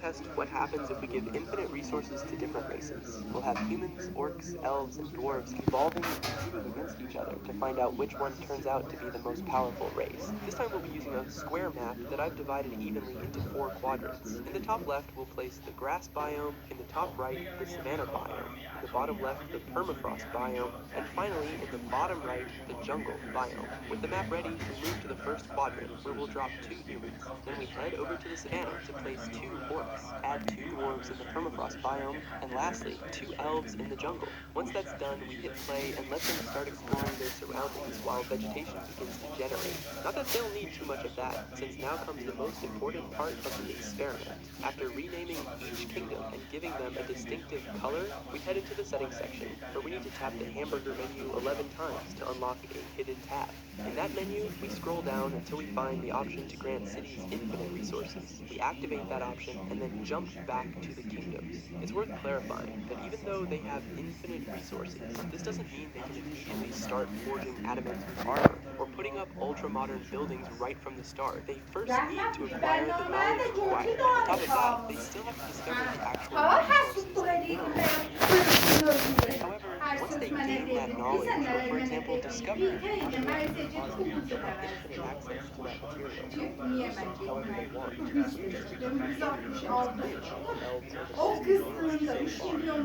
test what happens if we give infinite resources to different races. We'll have humans, orcs, elves, and dwarves evolving and competing against each other to find out which one turns out to be the most powerful race. This time we'll be using a square map that I've divided evenly into 4 quadrants. In the top left, we'll place the grass biome, in the top right, the savanna biome, in the bottom left, the permafrost biome, and finally, in the bottom right, the jungle biome. With the map ready, we move to the first quadrant, where we'll drop 2 humans. Then we head over to the savanna to place 2 orcs, add 2 dwarves in the permafrost biome, and lastly, 2 elves in the jungle. Once that's done, we hit play and let them start exploring their surroundings while vegetation begins to generate. Not that they'll need too much of that, since now comes the most important part of the experiment. After renaming each kingdom and giving them a distinctive color, we head into the settings section, where we need to tap the hamburger menu 11 times to unlock a hidden tab. In that menu, we scroll down until we find the option to grant cities infinite resources. We activate that option and then jump back to the kingdoms. It's worth clarifying that even though they have infinite resources, this doesn't mean they can immediately start forging adamantium armor or putting up ultra-modern buildings right from the start. They first need to acquire the knowledge required. On top of that, they still have to discover the actual resources and minerals. However, once they gain that knowledge, or for example, discover the population deposit, they'll have infinite access to that material and can use it however they want. We can just begin to wonder if it's clear that the elves are the most advanced so far, both in population and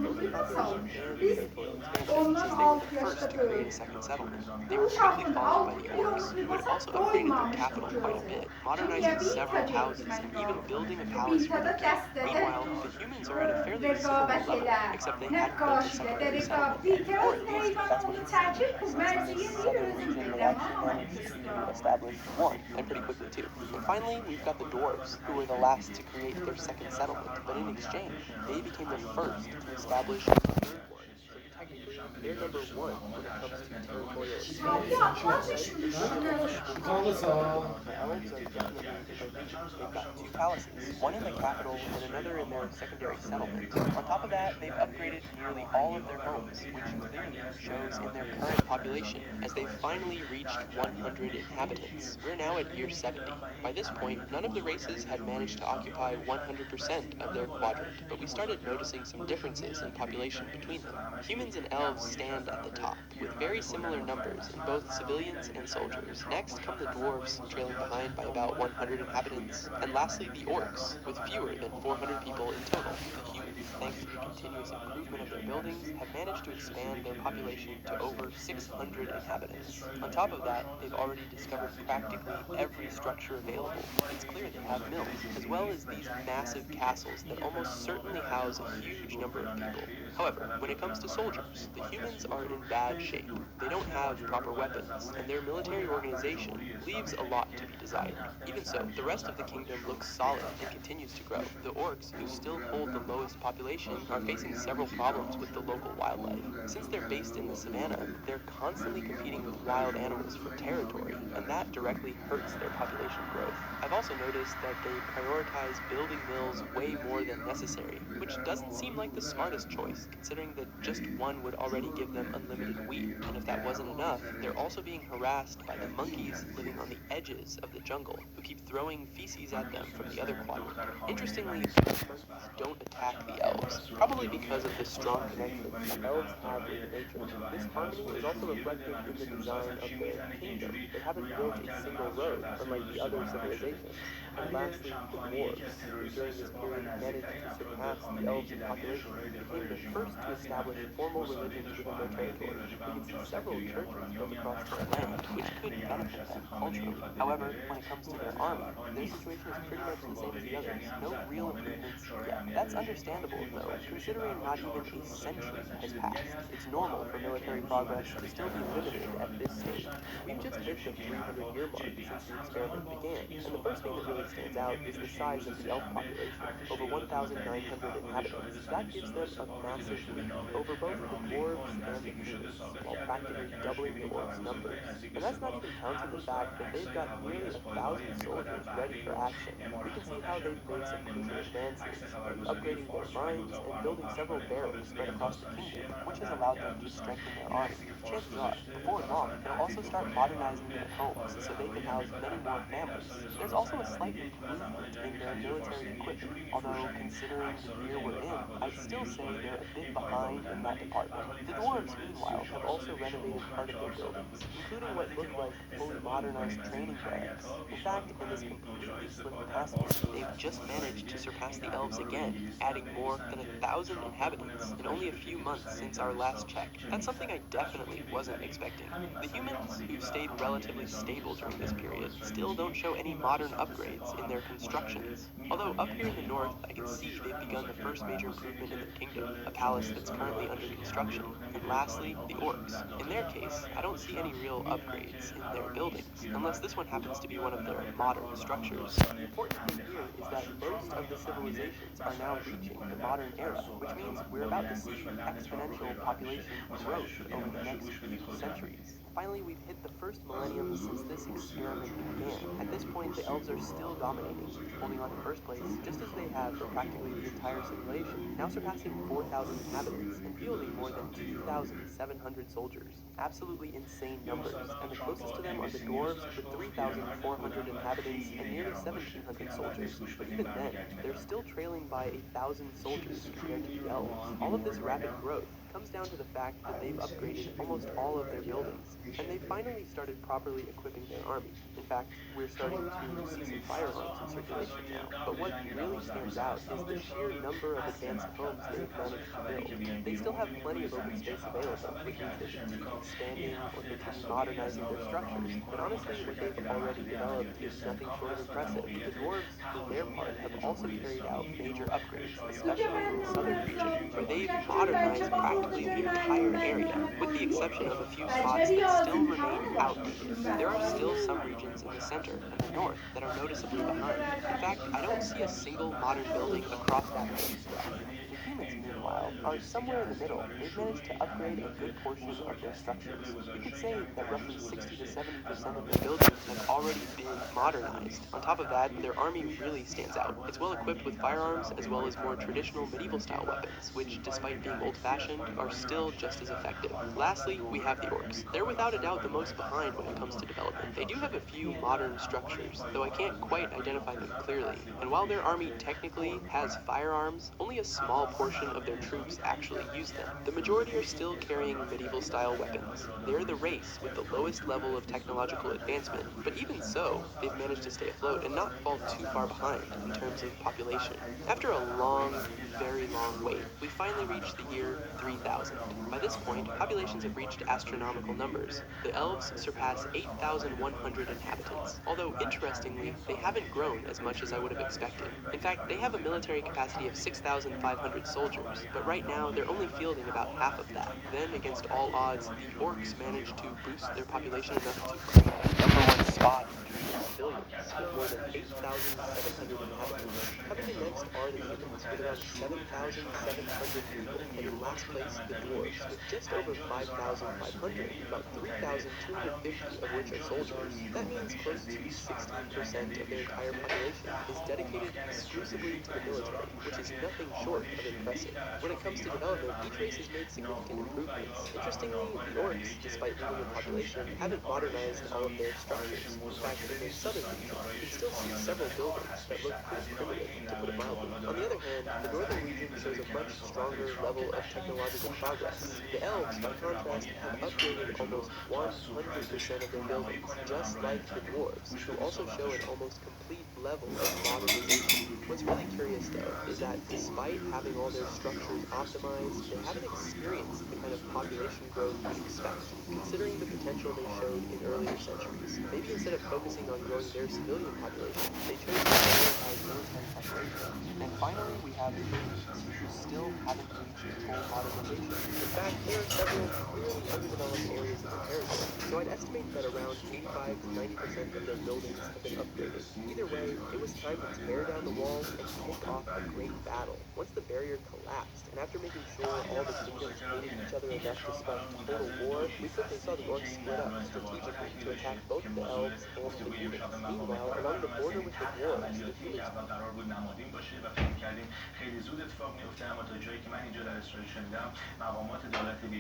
territorial expansion, since they were the first to create a second settlement. They were quickly followed by the orcs, who had also upgraded their capital quite a bit, modernizing several houses and even building a palace for their king. Meanwhile, the humans are at a fairly similar level, except they hadn't built a secondary settlement yet. Or at least, that's what it seems, since in this southern region they actually managed to establish one, and pretty quickly too. And finally, we've got the dwarves, who were the last to create their second settlement, but in exchange, they became the first to establish a third one. So technically, they're number one when it comes to territorial expansion. Instead, the humans will probably be number two. The elves are definitely in the lead. They've got 2 palaces, one in the capital and another in their secondary settlement. On top of that, they've upgraded nearly all of their homes, which clearly shows in their current population, as they've finally reached 100 inhabitants. We're now at year 70. By this point, none of the races had managed to occupy 100% of their quadrant, but we started noticing some differences in population between them. Humans and elves stand at the top, with very similar numbers in both civilians and soldiers. Next come the dwarves, trailing behind by about 100 inhabitants, and lastly the orcs, with fewer than 400 people in total. The humans, thanks to the continuous improvement of their buildings, have managed to expand their population to over 600 inhabitants. On top of that, they've already discovered practically every structure available. It's clear they have mills, as well as these massive castles that almost certainly house a huge number of people. However, when it comes to soldiers, the humans are in bad shape. They don't have proper weapons, and their military organization leaves a lot to be desired. Even so, the rest of the kingdom looks solid and continues to grow. The orcs, who still hold the lowest population, are facing several problems with the local wildlife. Since they're based in the savanna, they're constantly competing with wild animals for territory, and that directly hurts their population growth. I've also noticed that they prioritize building mills way more than necessary, which doesn't seem like the smartest choice, considering that just one would already give them unlimited wheat, and if that wasn't enough, they're also being harassed by the monkeys living on the edges of the jungle, who keep throwing feces at them from the other quadrant. Interestingly, these monkeys don't attack the elves, probably because of the strong connection the elves have with nature. This harmony is also reflected in the design of their kingdom. They haven't built a single road, unlike the other civilizations. And lastly, the dwarves, who during this period managed to surpass the elves in population, became the first to establish formal religions within their territory. We can see several churches built across their land, which could benefit them culturally. However, when it comes to their army, their situation is pretty much the same as the others. No real improvements yet. That's understandable, though, considering not even a century has passed. It's normal for military progress to still be limited at this stage. We've just hit the 300-year mark since the experiment began, and the first thing that really stands out is the size of the elf population, over 1,900 inhabitants. That gives them a massive lead over both the dwarves and the humans, while practically doubling the orcs' numbers. And that's not even counting the fact that they've got nearly 1,000 soldiers ready for action. We can see how they've made some crucial advances, like upgrading their mines and building several barracks spread across the kingdom, which has allowed them to strengthen their army. Chances are, before long, they'll also start modernizing their homes so they can house many more families. There's also a slight improvement in their military equipment, although though considering the year we're in, I'd still say they're a bit behind in that department. The dwarves, meanwhile, have also renovated part of their buildings, including what look like fully modernized training barracks. In fact, in this completely slick task, they've just managed to surpass the elves again, adding more than 1,000 inhabitants in only a few months since our last check. That's something I definitely wasn't expecting. The humans, who've stayed relatively stable during this period, still don't show any modern upgrades in their constructions. Although up here in the north, I can see they've begun the first major improvement in their kingdom, a palace that's currently under construction. And lastly, the orcs. In their case, I don't see any real upgrades in their buildings, unless this one happens to be one of their modern structures. The important thing here is that most of the civilizations are now reaching the modern era, which means we're about to see exponential population growth over the next few centuries. Finally, we've hit the first millennium since this experiment began. At this point, the elves are still dominating, holding on to first place just as they have for practically the entire simulation, now surpassing 4,000 inhabitants and fielding more than 2,700 soldiers. Absolutely insane numbers, and the closest to them are the dwarves with 3,400 inhabitants and nearly 1,700 soldiers. But even then, they're still trailing by 1,000 soldiers compared to the elves. All of this rapid growth comes down to the fact that they've upgraded almost all of their buildings, and they've finally started properly equipping their army. In fact, we're starting to see some firearms in circulation now. But what really stands out is the sheer number of advanced homes they've managed to build. They still have plenty of open space available, which means they can keep expanding or continue modernizing their structures. But honestly, what they've already developed is nothing short of impressive. The dwarves, for their part, have also carried out major upgrades, especially in the southern region, where they've modernized practically the entire area, with the exception of a few spots that still remain outdated. There are still some regions in the center and the north that are noticeably behind. In fact, I don't see a single modern building across that whole stretch. The humans, meanwhile, are somewhere in the middle. They've managed to upgrade a good portion of their structures. You could say that roughly 60 to 70% of their buildings have already been modernized. On top of that, their army really stands out. It's well equipped with firearms as well as more traditional medieval style weapons, which, despite being old-fashioned, are still just as effective. Lastly, we have the orcs. They're without a doubt the most behind when it comes to development. They do have a few modern structures, though I can't quite identify them clearly. And while their army technically has firearms, only a small portion of their troops actually use them. The majority are still carrying medieval style weapons. They're the race with the lowest level of technological advancement, but even so, they've managed to stay afloat and not fall too far behind in terms of population. After a long, very long wait, we finally reached the year 3000. By this point, populations have reached astronomical numbers. The elves surpass 8,100 inhabitants, although interestingly, they haven't grown as much as I would have expected. In fact, they have a military capacity of 6,500 soldiers, but right now they're only fielding about half of that. Then, against all odds, the orcs managed to boost their population enough to claim the #1 spot in terms of civilians, with more than 8,700 inhabitants. Coming in next are the humans, with around 7,700 people, and in last place, the dwarves, with just over 5,500, about 3,250 of which are soldiers. That means close to 16% of their entire population is dedicated exclusively to the military, which is nothing short of impressive. When it comes to development, each race has made significant improvements. Interestingly, the orcs, despite leading in population, haven't modernized all of their structures. In fact, in the southern region, you can still see several buildings that look pretty primitive, to put it mildly. On the other hand, the northern region shows a much stronger level of technological progress. The elves, by contrast, have upgraded almost 100% of their buildings, just like the dwarves, who also show an almost complete level of modernization. What's really curious, though, is that despite having all their structures optimized, they haven't experienced the kind of population growth you'd expect, considering the potential they showed in earlier centuries. Maybe instead of focusing on growing their civilian population, they chose to prioritize military preparation. And finally, we have the Danes, who still haven't reached full modernization. In fact, there are several clearly underdeveloped areas in their territory, so I'd estimate that around 85 to 90% of their buildings have been upgraded. Either way, it was time to tear down the walls and kick off a great battle. Once the barrier collapsed, and after making sure all the kingdoms hated each other enough to spark total war, we quickly saw the orcs split up strategically to attack both the elves and the humans. Meanwhile, along the border with the dwarves, the humans